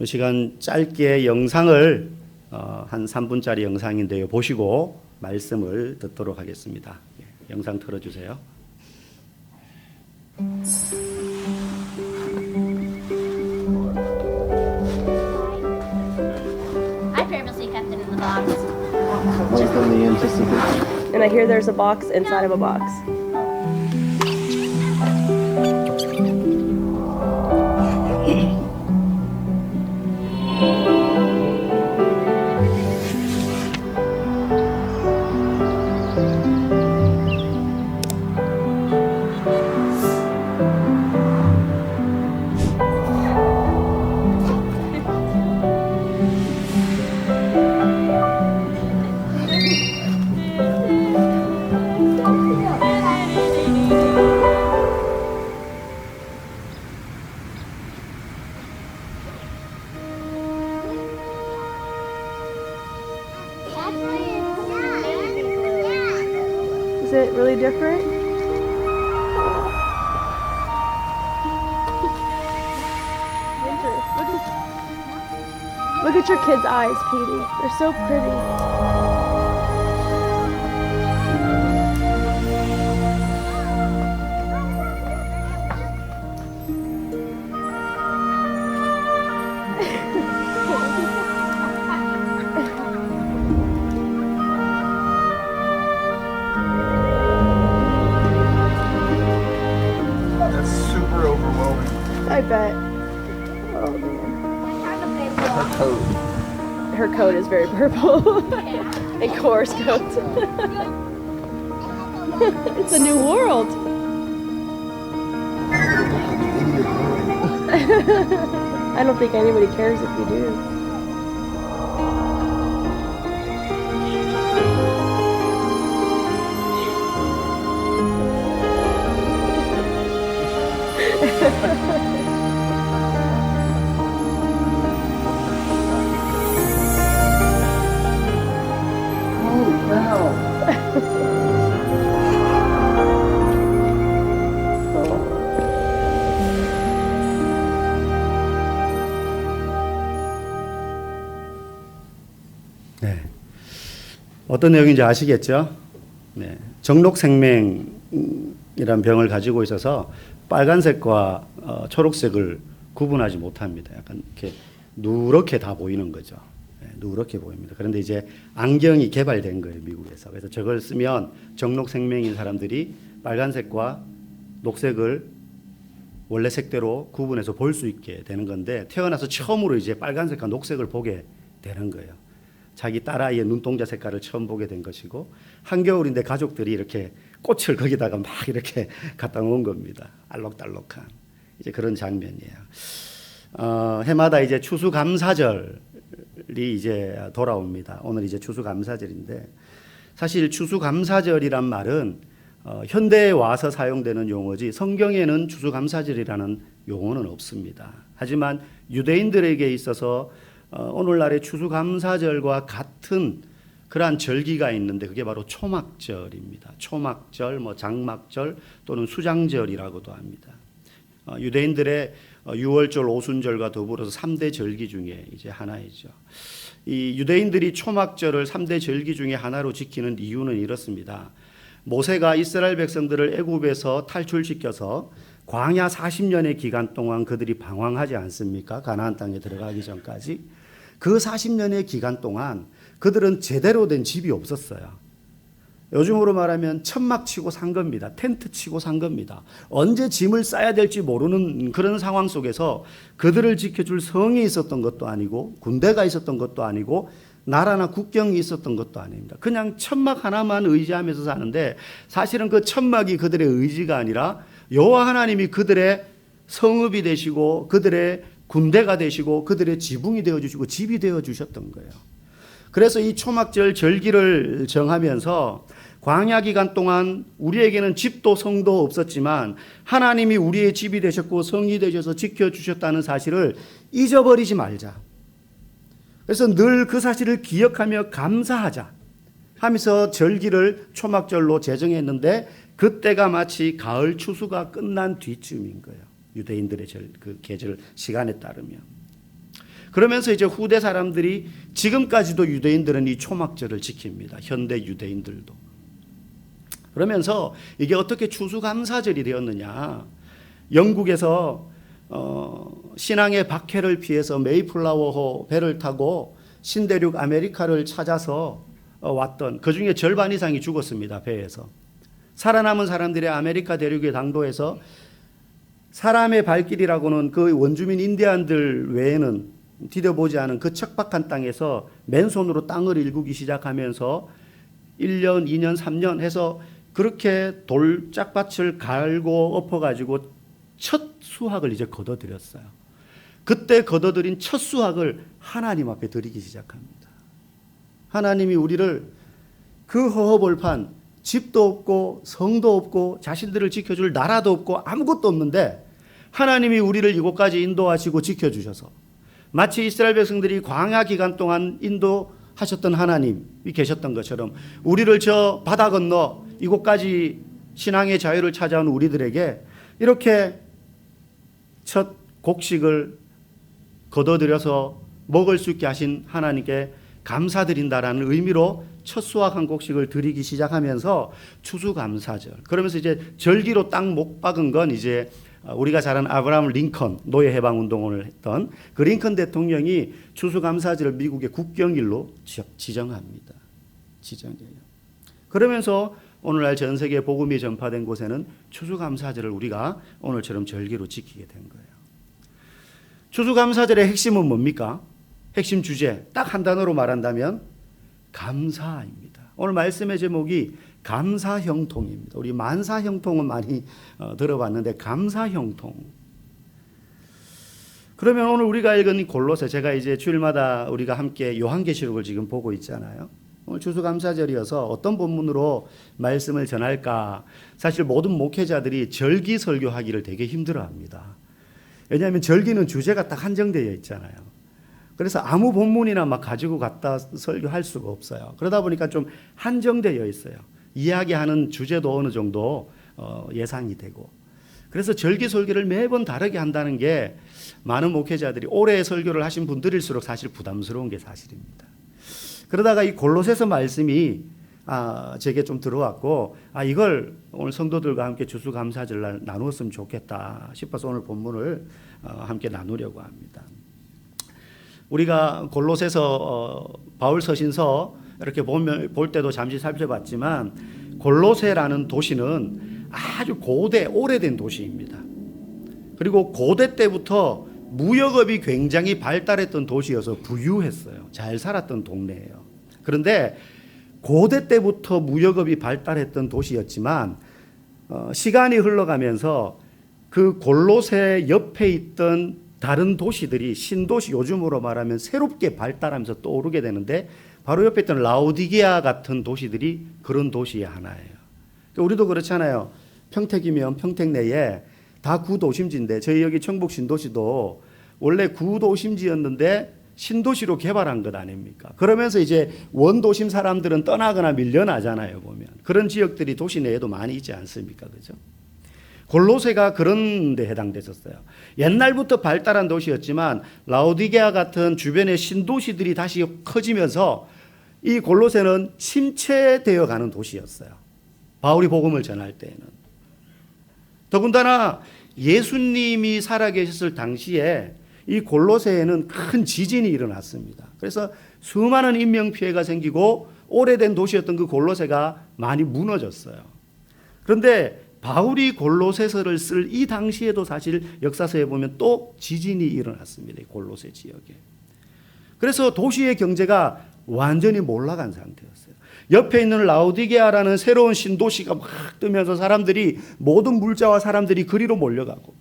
이 시간 짧게 영상을 한 3분짜리 영상인데요. 보시고 말씀을 듣도록 하겠습니다. 영상 틀어주세요. I purposely kept it in the box. Like in the anticipation. And I hear there's a box inside of a box. Is it really different? Look at your kids' eyes, Petey. They're so pretty. That's super overwhelming. I bet. Oh man. Her coat. Her coat is very purple. And Cora's coat. It's a new world. I don't think anybody cares if you do. Holy cow. 네. 어떤 내용인지 아시겠죠? 네. 정록생명이란 병을 가지고 있어서 빨간색과 초록색을 구분하지 못합니다. 약간 이렇게 누렇게 다 보이는 거죠. 네, 누렇게 보입니다. 그런데 이제 안경이 개발된 거예요, 미국에서. 그래서 저걸 쓰면 정록생명인 사람들이 빨간색과 녹색을 원래 색대로 구분해서 볼 수 있게 되는 건데, 태어나서 처음으로 이제 빨간색과 녹색을 보게 되는 거예요. 자기 딸아이의 눈동자 색깔을 처음 보게 된 것이고, 한겨울인데 가족들이 이렇게 꽃을 거기다가 막 이렇게 갖다 놓은 겁니다. 알록달록한 이제 그런 장면이에요. 해마다 이제 추수감사절이 이제 돌아옵니다. 오늘 이제 추수감사절인데, 사실 추수감사절이란 말은 현대에 와서 사용되는 용어지 성경에는 추수감사절이라는 용어는 없습니다. 하지만 유대인들에게 있어서 오늘날의 추수감사절과 같은 그러한 절기가 있는데, 그게 바로 초막절입니다. 초막절, 장막절 또는 수장절이라고도 합니다. 유대인들의 유월절, 오순절과 더불어서 3대 절기 중에 이제 하나이죠. 이 유대인들이 초막절을 3대 절기 중에 하나로 지키는 이유는 이렇습니다. 모세가 이스라엘 백성들을 애굽에서 탈출시켜서 광야 40년의 기간 동안 그들이 방황하지 않습니까? 가나안 땅에 들어가기 전까지. 그 40년의 기간 동안 그들은 제대로 된 집이 없었어요. 요즘으로 말하면 천막 치고 산 겁니다. 텐트 치고 산 겁니다. 언제 짐을 싸야 될지 모르는 그런 상황 속에서 그들을 지켜줄 성이 있었던 것도 아니고, 군대가 있었던 것도 아니고, 나라나 국경이 있었던 것도 아닙니다. 그냥 천막 하나만 의지하면서 사는데, 사실은 그 천막이 그들의 의지가 아니라 여호와 하나님이 그들의 성읍이 되시고, 그들의 군대가 되시고, 그들의 지붕이 되어주시고 집이 되어주셨던 거예요. 그래서 이 초막절 절기를 정하면서 광야 기간 동안 우리에게는 집도 성도 없었지만 하나님이 우리의 집이 되셨고 성이 되셔서 지켜주셨다는 사실을 잊어버리지 말자. 그래서 늘 그 사실을 기억하며 감사하자 하면서 절기를 초막절로 제정했는데, 그때가 마치 가을 추수가 끝난 뒤쯤인 거예요. 유대인들의 그 계절 시간에 따르면. 그러면서 이제 후대 사람들이 지금까지도 유대인들은 이 초막절을 지킵니다. 현대 유대인들도. 그러면서 이게 어떻게 추수감사절이 되었느냐. 영국에서 신앙의 박해를 피해서 메이플라워호 배를 타고 신대륙 아메리카를 찾아서 왔던 그 중에 절반 이상이 죽었습니다. 배에서. 살아남은 사람들이 아메리카 대륙의 당도에서 사람의 발길이라고는 그 원주민 인디안들 외에는 디뎌보지 않은 그 척박한 땅에서 맨손으로 땅을 일구기 시작하면서 1년, 2년, 3년 해서 그렇게 돌짝밭을 갈고 엎어가지고 첫 수확을 이제 거둬들였어요. 그때 거둬들인 첫 수확을 하나님 앞에 드리기 시작합니다. 하나님이 우리를 그 허허벌판, 집도 없고 성도 없고 자신들을 지켜줄 나라도 없고 아무것도 없는데 하나님이 우리를 이곳까지 인도하시고 지켜주셔서 마치 이스라엘 백성들이 광야 기간 동안 인도하셨던 하나님이 계셨던 것처럼 우리를 저 바다 건너 이곳까지 신앙의 자유를 찾아온 우리들에게 이렇게 첫 곡식을 거둬들여서 먹을 수 있게 하신 하나님께 감사드린다라는 의미로 첫 수확한 곡식을 드리기 시작하면서 추수감사절. 그러면서 이제 절기로 땅 못 박은 건 이제 우리가 잘 아는 아브라함 링컨 노예 해방 운동을 했던 그 링컨 대통령이 추수감사절을 미국의 국경일로 지정합니다. 지정해요. 그러면서 오늘날 전 세계 복음이 전파된 곳에는 추수감사절을 우리가 오늘처럼 절기로 지키게 된 거예요. 추수감사절의 핵심은 뭡니까? 핵심 주제 딱 한 단어로 말한다면 감사입니다. 오늘 말씀의 제목이 감사형통입니다. 우리 만사형통은 많이 들어봤는데 감사형통. 그러면 오늘 우리가 읽은 골로새, 제가 이제 주일마다 우리가 함께 요한계시록을 지금 보고 있잖아요. 오늘 추수감사절이어서 어떤 본문으로 말씀을 전할까? 사실 모든 목회자들이 절기 설교하기를 되게 힘들어합니다. 왜냐하면 절기는 주제가 딱 한정되어 있잖아요. 그래서 아무 본문이나 막 가지고 갖다 설교할 수가 없어요. 그러다 보니까 좀 한정되어 있어요. 이야기하는 주제도 어느 정도 예상이 되고. 그래서 절기 설교를 매번 다르게 한다는 게 많은 목회자들이 오래 설교를 하신 분들일수록 사실 부담스러운 게 사실입니다. 그러다가 이 골로새서 말씀이 제게 좀 들어왔고 이걸 오늘 성도들과 함께 추수감사절 나누었으면 좋겠다 싶어서 오늘 본문을 함께 나누려고 합니다. 우리가 골로새서 바울 서신서 이렇게 볼 때도 잠시 살펴봤지만 골로새라는 도시는 아주 고대 오래된 도시입니다. 그리고 고대 때부터 무역업이 굉장히 발달했던 도시여서 부유했어요. 잘 살았던 동네예요. 그런데 고대 때부터 무역업이 발달했던 도시였지만 시간이 흘러가면서 그 골로새 옆에 있던 다른 도시들이 신도시, 요즘으로 말하면 새롭게 발달하면서 떠오르게 되는데 바로 옆에 있던 라오디게아 같은 도시들이 그런 도시의 하나예요. 우리도 그렇잖아요. 평택이면 평택 내에 다 구도심지인데 저희 여기 청북 신도시도 원래 구도심지였는데 신도시로 개발한 것 아닙니까? 그러면서 이제 원도심 사람들은 떠나거나 밀려나잖아요, 보면. 그런 지역들이 도시 내에도 많이 있지 않습니까? 그죠? 골로새가 그런 데 해당됐었어요. 옛날부터 발달한 도시였지만 라오디게아 같은 주변의 신도시들이 다시 커지면서 이 골로새는 침체되어 가는 도시였어요. 바울이 복음을 전할 때에는. 더군다나 예수님이 살아계셨을 당시에 이 골로새에는 큰 지진이 일어났습니다. 그래서 수많은 인명피해가 생기고 오래된 도시였던 그 골로새가 많이 무너졌어요. 그런데 바울이 골로새서를 쓸 이 당시에도 사실 역사서에 보면 또 지진이 일어났습니다. 골로새 지역에. 그래서 도시의 경제가 완전히 몰락한 상태였어요. 옆에 있는 라오디게아라는 새로운 신도시가 막 뜨면서 사람들이 모든 물자와 사람들이 그리로 몰려가고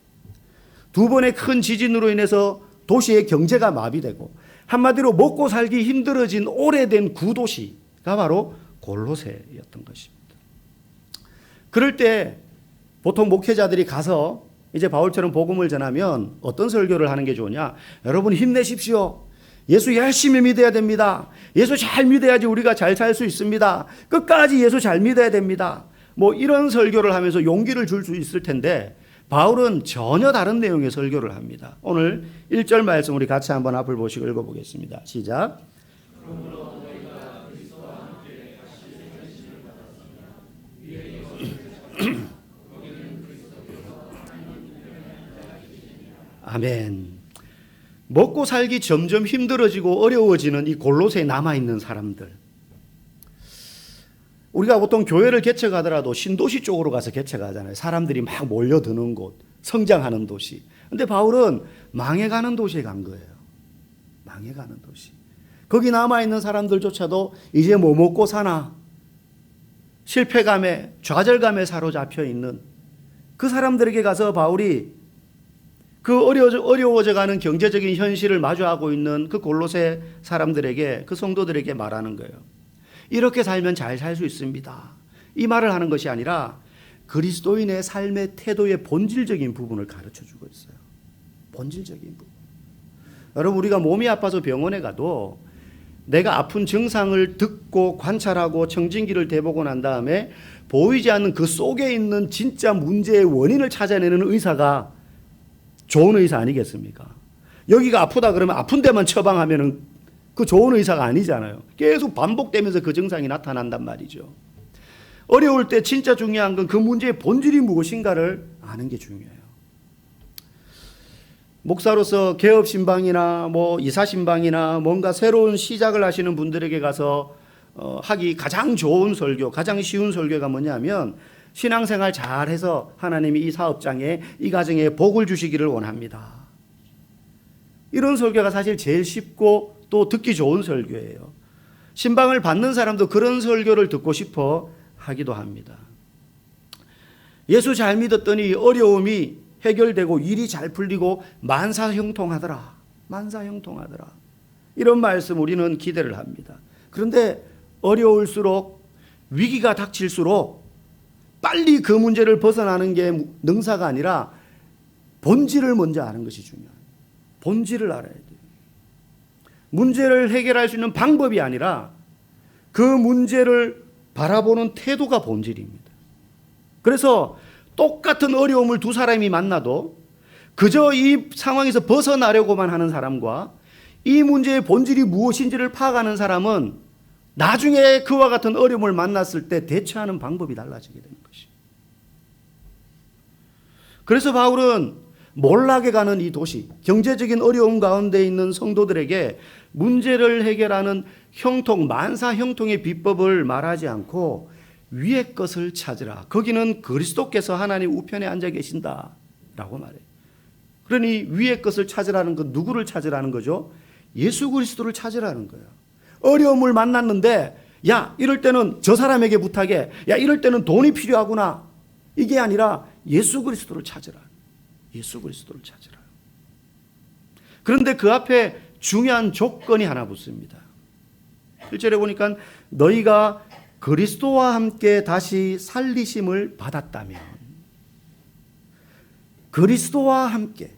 두 번의 큰 지진으로 인해서 도시의 경제가 마비되고 한마디로 먹고 살기 힘들어진 오래된 구도시가 바로 골로새였던 것입니다. 그럴 때 보통 목회자들이 가서 이제 바울처럼 복음을 전하면 어떤 설교를 하는 게 좋으냐? 여러분 힘내십시오. 예수 열심히 믿어야 됩니다. 예수 잘 믿어야지 우리가 잘 살 수 있습니다. 끝까지 예수 잘 믿어야 됩니다. 뭐 이런 설교를 하면서 용기를 줄 수 있을 텐데 바울은 전혀 다른 내용의 설교를 합니다. 오늘 1절 말씀 우리 같이 한번 앞을 보시고 읽어보겠습니다. 시작. 아멘. 먹고 살기 점점 힘들어지고 어려워지는 이 골로새에 남아있는 사람들. 우리가 보통 교회를 개척하더라도 신도시 쪽으로 가서 개척하잖아요. 사람들이 막 몰려드는 곳, 성장하는 도시. 근데 바울은 망해가는 도시에 간 거예요. 망해가는 도시. 거기 남아있는 사람들조차도 이제 뭐 먹고 사나, 실패감에, 좌절감에 사로잡혀 있는 그 사람들에게 가서 바울이 그 어려워져가는 경제적인 현실을 마주하고 있는 그 골로새 사람들에게, 그 성도들에게 말하는 거예요. 이렇게 살면 잘 살 수 있습니다. 이 말을 하는 것이 아니라 그리스도인의 삶의 태도의 본질적인 부분을 가르쳐 주고 있어요. 본질적인 부분. 여러분, 우리가 몸이 아파서 병원에 가도 내가 아픈 증상을 듣고 관찰하고 청진기를 대보고 난 다음에 보이지 않는 그 속에 있는 진짜 문제의 원인을 찾아내는 의사가 좋은 의사 아니겠습니까? 여기가 아프다 그러면 아픈 데만 처방하면은 그 좋은 의사가 아니잖아요. 계속 반복되면서 그 증상이 나타난단 말이죠. 어려울 때 진짜 중요한 건 그 문제의 본질이 무엇인가를 아는 게 중요해요. 목사로서 개업 신방이나 뭐 이사 신방이나 뭔가 새로운 시작을 하시는 분들에게 가서 하기 가장 좋은 설교, 가장 쉬운 설교가 뭐냐면 신앙생활 잘해서 하나님이 이 사업장에, 이 가정에 복을 주시기를 원합니다. 이런 설교가 사실 제일 쉽고 또 듣기 좋은 설교예요. 신방을 받는 사람도 그런 설교를 듣고 싶어 하기도 합니다. 예수 잘 믿었더니 어려움이 해결되고 일이 잘 풀리고 만사형통하더라. 만사형통하더라. 이런 말씀 우리는 기대를 합니다. 그런데 어려울수록, 위기가 닥칠수록 빨리 그 문제를 벗어나는 게 능사가 아니라 본질을 먼저 아는 것이 중요해요. 본질을 알아야 돼요. 문제를 해결할 수 있는 방법이 아니라 그 문제를 바라보는 태도가 본질입니다. 그래서 똑같은 어려움을 두 사람이 만나도 그저 이 상황에서 벗어나려고만 하는 사람과 이 문제의 본질이 무엇인지를 파악하는 사람은 나중에 그와 같은 어려움을 만났을 때 대처하는 방법이 달라지게 되는 것이죠. 그래서 바울은 몰락해 가는 이 도시, 경제적인 어려움 가운데 있는 성도들에게 문제를 해결하는 형통, 만사 형통의 비법을 말하지 않고 위의 것을 찾으라. 거기는 그리스도께서 하나님 우편에 앉아 계신다라고 말해요. 그러니 위의 것을 찾으라는 건 누구를 찾으라는 거죠? 예수 그리스도를 찾으라는 거예요. 어려움을 만났는데 야, 이럴 때는 저 사람에게 부탁해. 야, 이럴 때는 돈이 필요하구나. 이게 아니라 예수 그리스도를 찾으라. 예수 그리스도를 찾으라. 그런데 그 앞에 중요한 조건이 하나 붙습니다. 1절에 보니까 너희가 그리스도와 함께 다시 살리심을 받았다면, 그리스도와 함께,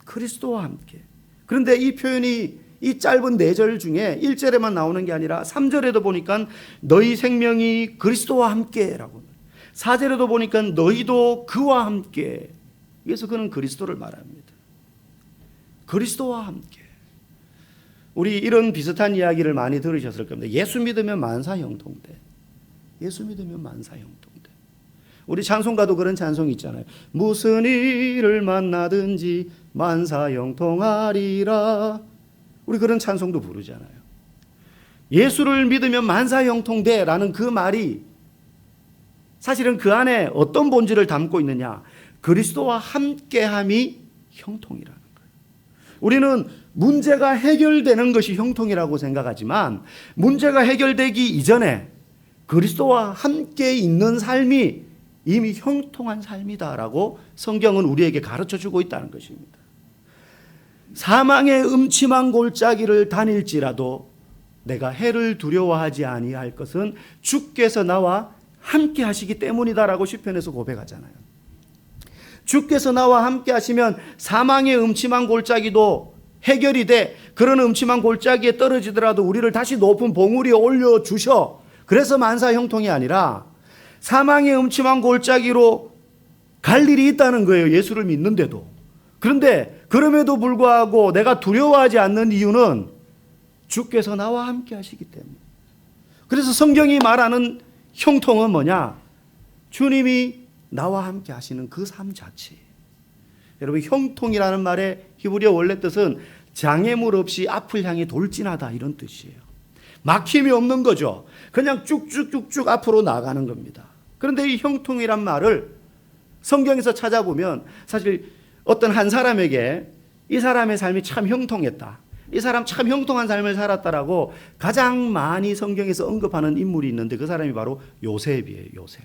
그리스도와 함께. 그런데 이 표현이 이 짧은 4절 중에 1절에만 나오는 게 아니라 3절에도 보니까 너희 생명이 그리스도와 함께라고, 4절에도 보니까 너희도 그와 함께. 그래서 그는 그리스도를 말합니다. 그리스도와 함께. 우리 이런 비슷한 이야기를 많이 들으셨을 겁니다. 예수 믿으면 만사형통돼. 예수 믿으면 만사형통돼. 우리 찬송가도 그런 찬송이 있잖아요. 무슨 일을 만나든지 만사형통하리라. 우리 그런 찬송도 부르잖아요. 예수를 믿으면 만사형통돼 라는 그 말이 사실은 그 안에 어떤 본질을 담고 있느냐. 그리스도와 함께함이 형통이라는 거예요. 우리는 문제가 해결되는 것이 형통이라고 생각하지만 문제가 해결되기 이전에 그리스도와 함께 있는 삶이 이미 형통한 삶이다라고 성경은 우리에게 가르쳐주고 있다는 것입니다. 사망의 음침한 골짜기를 다닐지라도 내가 해를 두려워하지 아니할 것은 주께서 나와 함께 하시기 때문이다라고 시편에서 고백하잖아요. 주께서 나와 함께 하시면 사망의 음침한 골짜기도 해결이 돼. 그런 음침한 골짜기에 떨어지더라도 우리를 다시 높은 봉우리에 올려주셔. 그래서 만사형통이 아니라 사망의 음침한 골짜기로 갈 일이 있다는 거예요. 예수를 믿는데도. 그런데 그럼에도 불구하고 내가 두려워하지 않는 이유는 주께서 나와 함께 하시기 때문에. 그래서 성경이 말하는 형통은 뭐냐? 주님이 나와 함께 하시는 그 삶 자체. 여러분, 형통이라는 말의 히브리어 원래 뜻은 장애물 없이 앞을 향해 돌진하다, 이런 뜻이에요. 막힘이 없는 거죠. 그냥 쭉쭉쭉쭉 앞으로 나가는 겁니다. 그런데 이 형통이란 말을 성경에서 찾아보면 사실 어떤 한 사람에게 이 사람의 삶이 참 형통했다, 이 사람 참 형통한 삶을 살았다라고 가장 많이 성경에서 언급하는 인물이 있는데 그 사람이 바로 요셉이에요. 요셉.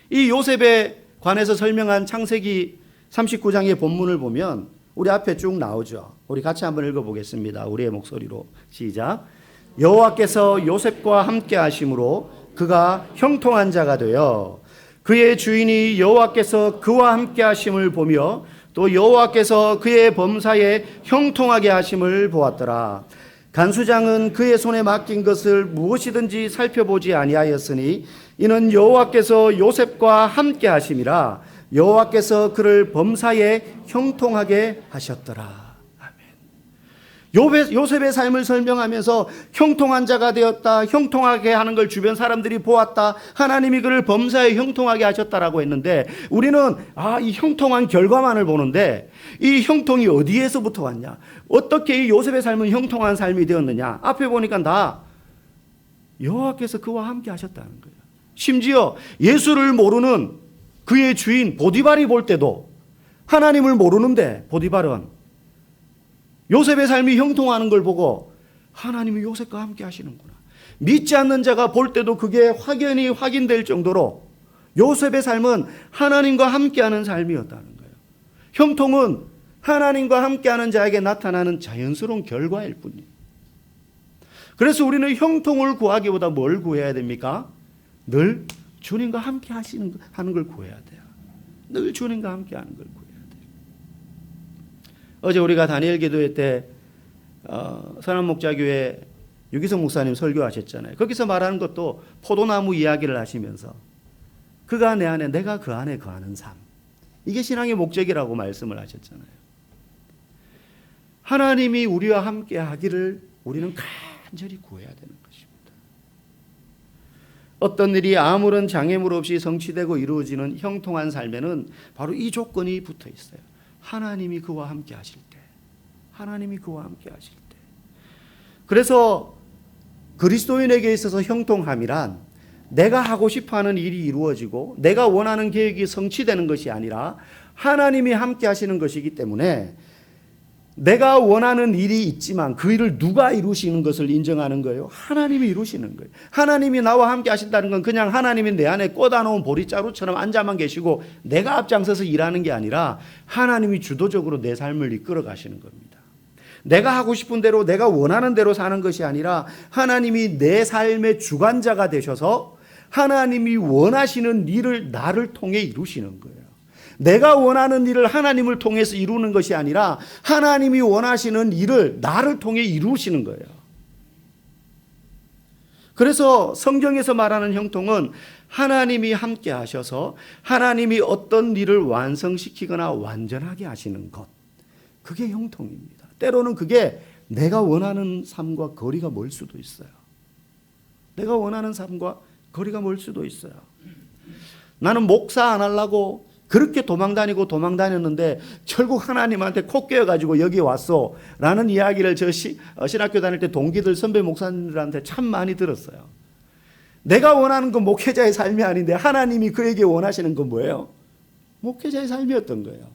이 요셉에 관해서 설명한 창세기 39장의 본문을 보면 우리 앞에 쭉 나오죠. 우리 같이 한번 읽어보겠습니다. 우리의 목소리로 시작. 여호와께서 요셉과 함께 하심으로 그가 형통한 자가 되어 그의 주인이 여호와께서 그와 함께 하심을 보며 또 여호와께서 그의 범사에 형통하게 하심을 보았더라. 간수장은 그의 손에 맡긴 것을 무엇이든지 살펴보지 아니하였으니 이는 여호와께서 요셉과 함께 하심이라. 여호와께서 그를 범사에 형통하게 하셨더라. 요셉의 삶을 설명하면서 형통한 자가 되었다, 형통하게 하는 걸 주변 사람들이 보았다, 하나님이 그를 범사에 형통하게 하셨다라고 했는데 우리는 이 형통한 결과만을 보는데 이 형통이 어디에서부터 왔냐, 어떻게 이 요셉의 삶은 형통한 삶이 되었느냐, 앞에 보니까 다 여호와께서 그와 함께 하셨다는 거예요. 심지어 예수를 모르는 그의 주인 보디발이 볼 때도 하나님을 모르는데 보디발은 요셉의 삶이 형통하는 걸 보고 하나님이 요셉과 함께 하시는구나, 믿지 않는 자가 볼 때도 그게 확연히 확인될 정도로 요셉의 삶은 하나님과 함께하는 삶이었다는 거예요. 형통은 하나님과 함께하는 자에게 나타나는 자연스러운 결과일 뿐이에요. 그래서 우리는 형통을 구하기보다 뭘 구해야 됩니까? 늘 주님과 함께 하는 걸 구해야 돼요. 늘 주님과 함께 하는 걸 구해야 돼요. 어제 우리가 다니엘 기도회 때 선한목자교회 유기성 목사님 설교하셨잖아요. 거기서 말하는 것도 포도나무 이야기를 하시면서 그가 내 안에 내가 그 안에 거하는 삶, 이게 신앙의 목적이라고 말씀을 하셨잖아요. 하나님이 우리와 함께 하기를 우리는 간절히 구해야 되는 것입니다. 어떤 일이 아무런 장애물 없이 성취되고 이루어지는 형통한 삶에는 바로 이 조건이 붙어 있어요. 하나님이 그와 함께 하실 때. 하나님이 그와 함께 하실 때. 그래서 그리스도인에게 있어서 형통함이란 내가 하고 싶어하는 일이 이루어지고 내가 원하는 계획이 성취되는 것이 아니라 하나님이 함께 하시는 것이기 때문에 내가 원하는 일이 있지만 그 일을 누가 이루시는 것을 인정하는 거예요? 하나님이 이루시는 거예요. 하나님이 나와 함께 하신다는 건 그냥 하나님이 내 안에 꽂아놓은 보리자루처럼 앉아만 계시고 내가 앞장서서 일하는 게 아니라 하나님이 주도적으로 내 삶을 이끌어 가시는 겁니다. 내가 하고 싶은 대로 내가 원하는 대로 사는 것이 아니라 하나님이 내 삶의 주관자가 되셔서 하나님이 원하시는 일을 나를 통해 이루시는 거예요. 내가 원하는 일을 하나님을 통해서 이루는 것이 아니라 하나님이 원하시는 일을 나를 통해 이루시는 거예요. 그래서 성경에서 말하는 형통은 하나님이 함께 하셔서 하나님이 어떤 일을 완성시키거나 완전하게 하시는 것, 그게 형통입니다. 때로는 그게 내가 원하는 삶과 거리가 멀 수도 있어요. 내가 원하는 삶과 거리가 멀 수도 있어요. 나는 목사 안 하려고 그렇게 도망다녔는데 결국 하나님한테 코 깨어가지고 여기 왔어 라는 이야기를 저 신학교 다닐 때 동기들 선배 목사님들한테 참 많이 들었어요. 내가 원하는 건 목회자의 삶이 아닌데 하나님이 그에게 원하시는 건 뭐예요? 목회자의 삶이었던 거예요.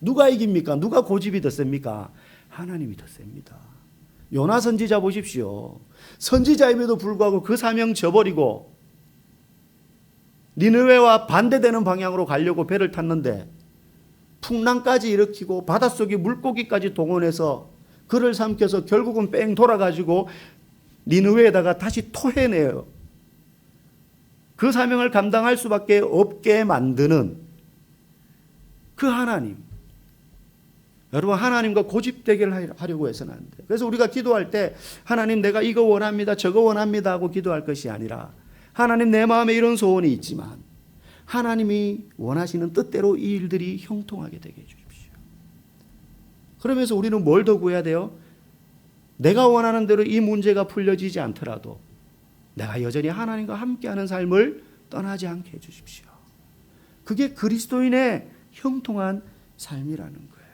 누가 이깁니까? 누가 고집이 더 셉니까? 하나님이 더 셉니다. 요나 선지자 보십시오. 선지자임에도 불구하고 그 사명 저버리고 니느웨와 반대되는 방향으로 가려고 배를 탔는데 풍랑까지 일으키고 바닷속에 물고기까지 동원해서 그를 삼켜서 결국은 뺑 돌아가지고 니느웨에다가 다시 토해내요. 그 사명을 감당할 수밖에 없게 만드는 그 하나님. 여러분, 하나님과 고집 대결을 하려고 해서는 안 돼요. 그래서 우리가 기도할 때 하나님 내가 이거 원합니다, 저거 원합니다 하고 기도할 것이 아니라 하나님 내 마음에 이런 소원이 있지만 하나님이 원하시는 뜻대로 이 일들이 형통하게 되게 해주십시오. 그러면서 우리는 뭘 더 구해야 돼요? 내가 원하는 대로 이 문제가 풀려지지 않더라도 내가 여전히 하나님과 함께하는 삶을 떠나지 않게 해주십시오. 그게 그리스도인의 형통한 삶이라는 거예요.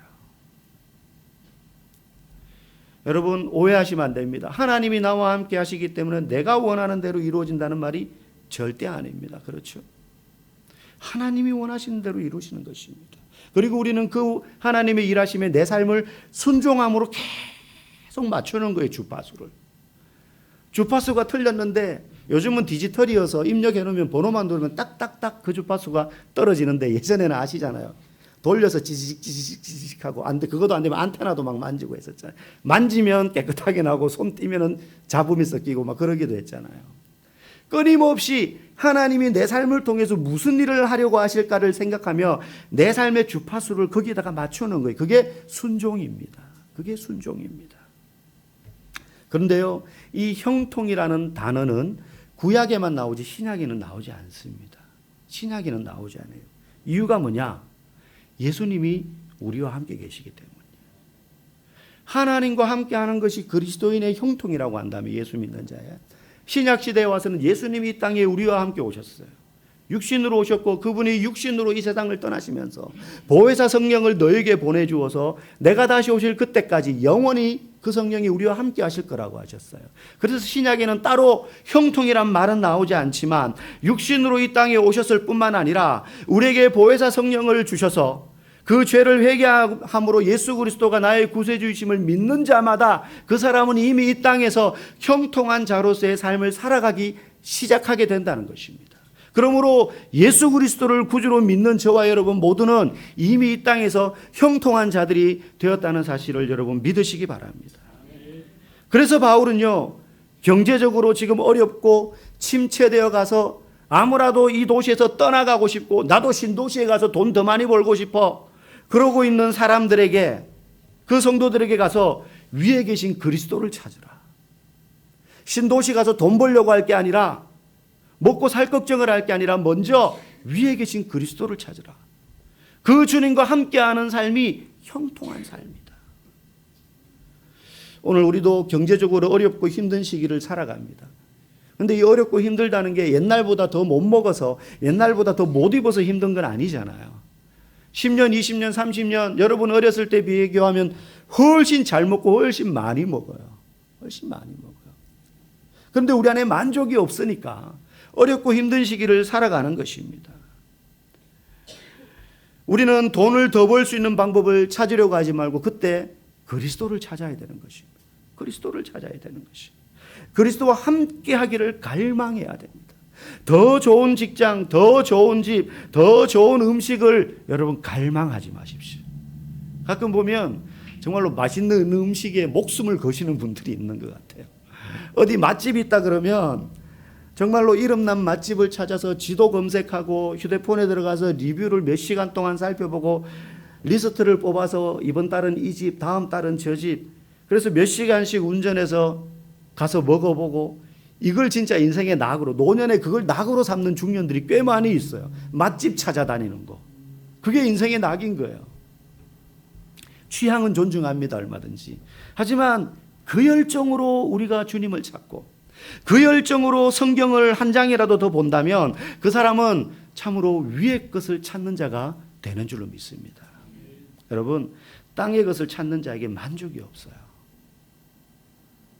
여러분, 오해하시면 안 됩니다. 하나님이 나와 함께 하시기 때문에 내가 원하는 대로 이루어진다는 말이 절대 아닙니다. 그렇죠? 하나님이 원하시는 대로 이루시는 것입니다. 그리고 우리는 그 하나님의 일하심에 내 삶을 순종함으로 계속 맞추는 거예요. 주파수를. 주파수가 틀렸는데 요즘은 디지털이어서 입력해 놓으면 번호만 누르면 딱딱딱 그 주파수가 떨어지는데 예전에는 아시잖아요. 돌려서 지지직 하고 그것도 안 되면 안테나도 막 만지고 했었잖아요. 만지면 깨끗하게 나고 손 띄면은 잡음이 섞이고 막 그러기도 했잖아요. 끊임없이 하나님이 내 삶을 통해서 무슨 일을 하려고 하실까를 생각하며 내 삶의 주파수를 거기에다가 맞추는 거예요. 그게 순종입니다. 그게 순종입니다. 그런데요, 이 형통이라는 단어는 구약에만 나오지 신약에는 나오지 않습니다. 신약에는 나오지 않아요. 이유가 뭐냐? 예수님이 우리와 함께 계시기 때문이에요. 하나님과 함께하는 것이 그리스도인의 형통이라고 한다면 예수 믿는 자예요. 신약 시대에 와서는 예수님이 이 땅에 우리와 함께 오셨어요. 육신으로 오셨고 그분이 육신으로 이 세상을 떠나시면서 보혜사 성령을 너에게 보내주어서 내가 다시 오실 그때까지 영원히 그 성령이 우리와 함께 하실 거라고 하셨어요. 그래서 신약에는 따로 형통이란 말은 나오지 않지만 육신으로 이 땅에 오셨을 뿐만 아니라 우리에게 보혜사 성령을 주셔서 그 죄를 회개함으로 예수 그리스도가 나의 구세주이심을 믿는 자마다 그 사람은 이미 이 땅에서 형통한 자로서의 삶을 살아가기 시작하게 된다는 것입니다. 그러므로 예수 그리스도를 구주로 믿는 저와 여러분 모두는 이미 이 땅에서 형통한 자들이 되었다는 사실을 여러분 믿으시기 바랍니다. 그래서 바울은요, 경제적으로 지금 어렵고 침체되어 가서 아무라도 이 도시에서 떠나가고 싶고 나도 신도시에 가서 돈 더 많이 벌고 싶어 그러고 있는 사람들에게, 그 성도들에게 가서 위에 계신 그리스도를 찾으라. 신도시 가서 돈 벌려고 할 게 아니라, 먹고 살 걱정을 할 게 아니라 먼저 위에 계신 그리스도를 찾으라. 그 주님과 함께하는 삶이 형통한 삶이다. 오늘 우리도 경제적으로 어렵고 힘든 시기를 살아갑니다. 그런데 이 어렵고 힘들다는 게 옛날보다 더 못 먹어서, 옛날보다 더 못 입어서 힘든 건 아니잖아요. 10년, 20년, 30년 여러분 어렸을 때 비교하면 훨씬 잘 먹고 훨씬 많이 먹어요. 훨씬 많이 먹어요. 그런데 우리 안에 만족이 없으니까 어렵고 힘든 시기를 살아가는 것입니다. 우리는 돈을 더 벌 수 있는 방법을 찾으려고 하지 말고 그때 그리스도를 찾아야 되는 것입니다. 그리스도를 찾아야 되는 것입니다. 그리스도와 함께 하기를 갈망해야 됩니다. 더 좋은 직장, 더 좋은 집, 더 좋은 음식을 여러분 갈망하지 마십시오. 가끔 보면 정말로 맛있는 음식에 목숨을 거시는 분들이 있는 것 같아요. 어디 맛집이 있다 그러면 정말로 이름난 맛집을 찾아서 지도 검색하고 휴대폰에 들어가서 리뷰를 몇 시간 동안 살펴보고 리스트를 뽑아서 이번 달은 이 집, 다음 달은 저 집, 그래서 몇 시간씩 운전해서 가서 먹어보고, 이걸 진짜 인생의 낙으로, 노년에 그걸 낙으로 삼는 중년들이 꽤 많이 있어요. 맛집 찾아다니는 거. 그게 인생의 낙인 거예요. 취향은 존중합니다, 얼마든지. 하지만 그 열정으로 우리가 주님을 찾고 그 열정으로 성경을 한 장이라도 더 본다면 그 사람은 참으로 위의 것을 찾는 자가 되는 줄로 믿습니다. 여러분, 땅의 것을 찾는 자에게 만족이 없어요.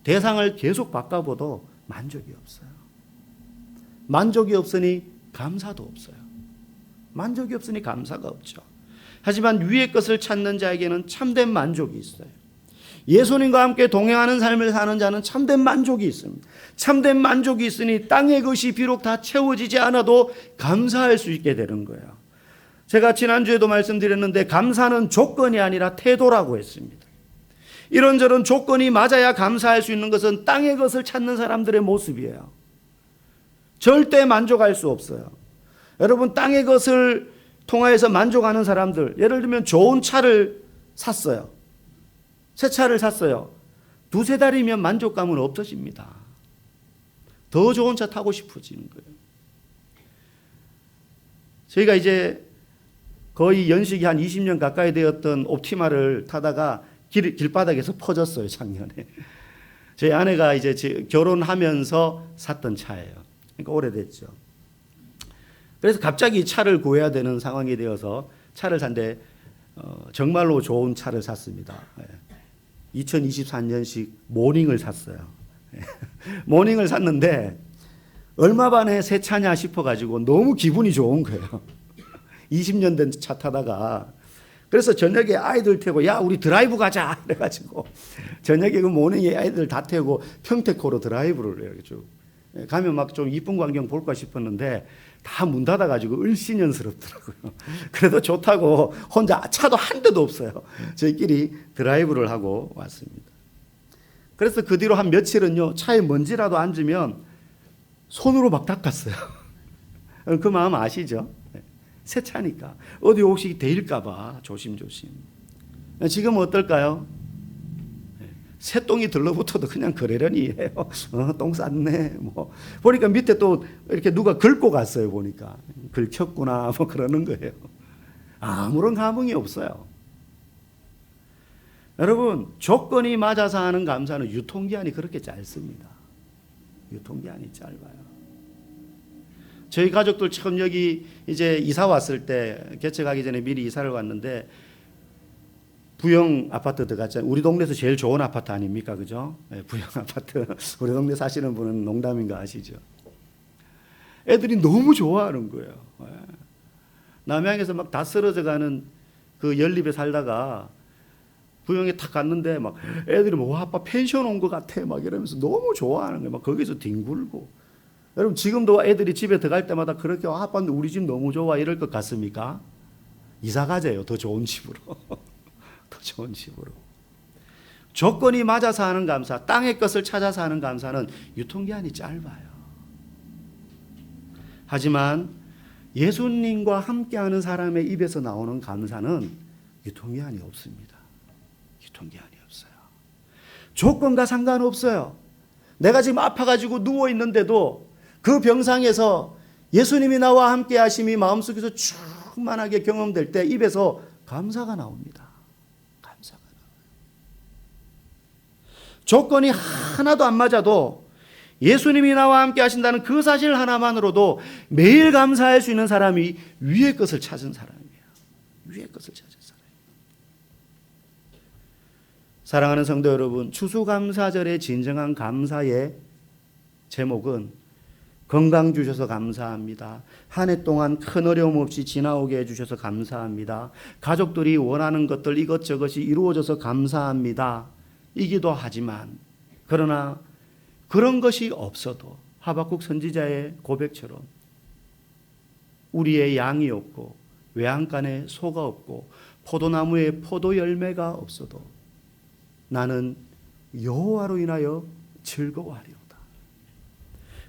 대상을 계속 바꿔봐도 만족이 없어요. 만족이 없으니 감사도 없어요. 만족이 없으니 감사가 없죠. 하지만 위의 것을 찾는 자에게는 참된 만족이 있어요. 예수님과 함께 동행하는 삶을 사는 자는 참된 만족이 있습니다. 참된 만족이 있으니 땅의 것이 비록 다 채워지지 않아도 감사할 수 있게 되는 거예요. 제가 지난주에도 말씀드렸는데 감사는 조건이 아니라 태도라고 했습니다. 이런저런 조건이 맞아야 감사할 수 있는 것은 땅의 것을 찾는 사람들의 모습이에요. 절대 만족할 수 없어요. 여러분, 땅의 것을 통하여서 만족하는 사람들, 예를 들면 좋은 차를 샀어요. 새 차를 샀어요. 두세 달이면 만족감은 없어집니다. 더 좋은 차 타고 싶어지는 거예요. 저희가 이제 거의 연식이 한 20년 가까이 되었던 옵티마를 타다가 길바닥에서 퍼졌어요, 작년에. 저희 아내가 이제 결혼하면서 샀던 차예요. 그러니까 오래됐죠. 그래서 갑자기 차를 구해야 되는 상황이 되어서 차를 샀는데 정말로 좋은 차를 샀습니다. 2023년식 모닝을 샀어요. 모닝을 샀는데 얼마 만에 새 차냐 싶어가지고 너무 기분이 좋은 거예요. 20년 된 차 타다가. 그래서 저녁에 아이들 태우고 야 우리 드라이브 가자 그래가지고 저녁에 그 모닝에 아이들 다 태우고 평택호로 드라이브를 이렇게 쭉 가면 막 좀 이쁜 광경 볼까 싶었는데 다 문 닫아가지고 을씨년스럽더라고요. 그래도 좋다고 혼자 차도 한 대도 없어요. 저희끼리 드라이브를 하고 왔습니다. 그래서 그 뒤로 한 며칠은요 차에 먼지라도 앉으면 손으로 막 닦았어요. 그 마음 아시죠? 새 차니까 어디 혹시 데일까봐 조심조심. 지금은 어떨까요? 새똥이 들러붙어도 그냥 그러려니 해요. 똥 쌌네. 뭐 보니까 밑에 또 이렇게 누가 긁고 갔어요. 보니까 긁혔구나 뭐 그러는 거예요. 아무런 감흥이 없어요. 여러분 조건이 맞아서 하는 감사는 유통기한이 그렇게 짧습니다. 유통기한이 짧아요. 저희 가족들 처음 여기 이제 이사 왔을 때 개척하기 전에 미리 이사를 왔는데 부영 아파트 들어갔잖아요. 우리 동네에서 제일 좋은 아파트 아닙니까? 그죠? 네, 부영 아파트. 우리 동네 사시는 분은 농담인 거 아시죠? 애들이 너무 좋아하는 거예요. 네. 남양에서 막 다 쓰러져 가는 그 연립에 살다가 부영에 탁 갔는데 막 애들이 뭐 아빠 펜션 온 것 같아 막 이러면서 너무 좋아하는 거예요. 막 거기서 뒹굴고. 여러분 지금도 애들이 집에 들어갈 때마다 그렇게 아빠 우리 집 너무 좋아 이럴 것 같습니까? 이사 가재요. 더 좋은 집으로. 더 좋은 집으로. 조건이 맞아서 하는 감사, 땅의 것을 찾아서 하는 감사는 유통기한이 짧아요. 하지만 예수님과 함께하는 사람의 입에서 나오는 감사는 유통기한이 없습니다. 유통기한이 없어요. 조건과 상관없어요. 내가 지금 아파가지고 누워있는데도 그 병상에서 예수님이 나와 함께 하심이 마음속에서 충만하게 경험될 때 입에서 감사가 나옵니다. 감사가 나와요. 조건이 하나도 안 맞아도 예수님이 나와 함께 하신다는 그 사실 하나만으로도 매일 감사할 수 있는 사람이 위의 것을 찾은 사람이에요. 위의 것을 찾은 사람이에요. 사랑하는 성도 여러분, 추수감사절의 진정한 감사의 제목은 건강 주셔서 감사합니다. 한 해 동안 큰 어려움 없이 지나오게 해주셔서 감사합니다. 가족들이 원하는 것들 이것저것이 이루어져서 감사합니다. 이기도 하지만 그러나 그런 것이 없어도 하박국 선지자의 고백처럼 우리의 양이 없고 외양간에 소가 없고 포도나무에 포도 열매가 없어도 나는 여호와로 인하여 즐거워하리로다.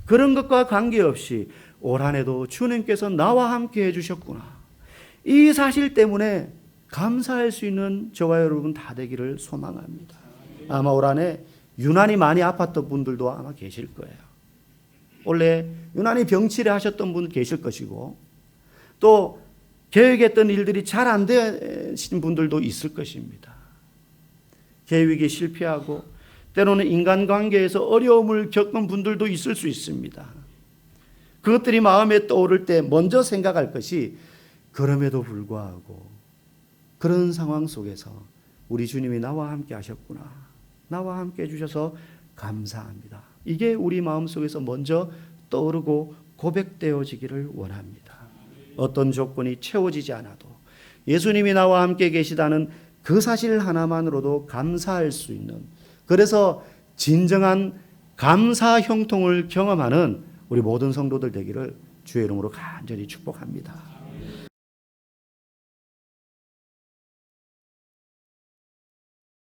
그런 것과 관계없이 올 한 해도 주님께서 나와 함께 해주셨구나. 이 사실 때문에 감사할 수 있는 저와 여러분 다 되기를 소망합니다. 아마 올 한 해 유난히 많이 아팠던 분들도 아마 계실 거예요. 원래 유난히 병치레 하셨던 분 계실 것이고 또 계획했던 일들이 잘 안 되신 분들도 있을 것입니다. 계획이 실패하고 때로는 인간관계에서 어려움을 겪은 분들도 있을 수 있습니다. 그것들이 마음에 떠오를 때 먼저 생각할 것이 그럼에도 불구하고 그런 상황 속에서 우리 주님이 나와 함께 하셨구나. 나와 함께 해주셔서 감사합니다. 이게 우리 마음속에서 먼저 떠오르고 고백되어지기를 원합니다. 어떤 조건이 채워지지 않아도 예수님이 나와 함께 계시다는 그 사실 하나만으로도 감사할 수 있는, 그래서 진정한 감사 형통을 경험하는 우리 모든 성도들 되기를 주의 이름으로 간절히 축복합니다.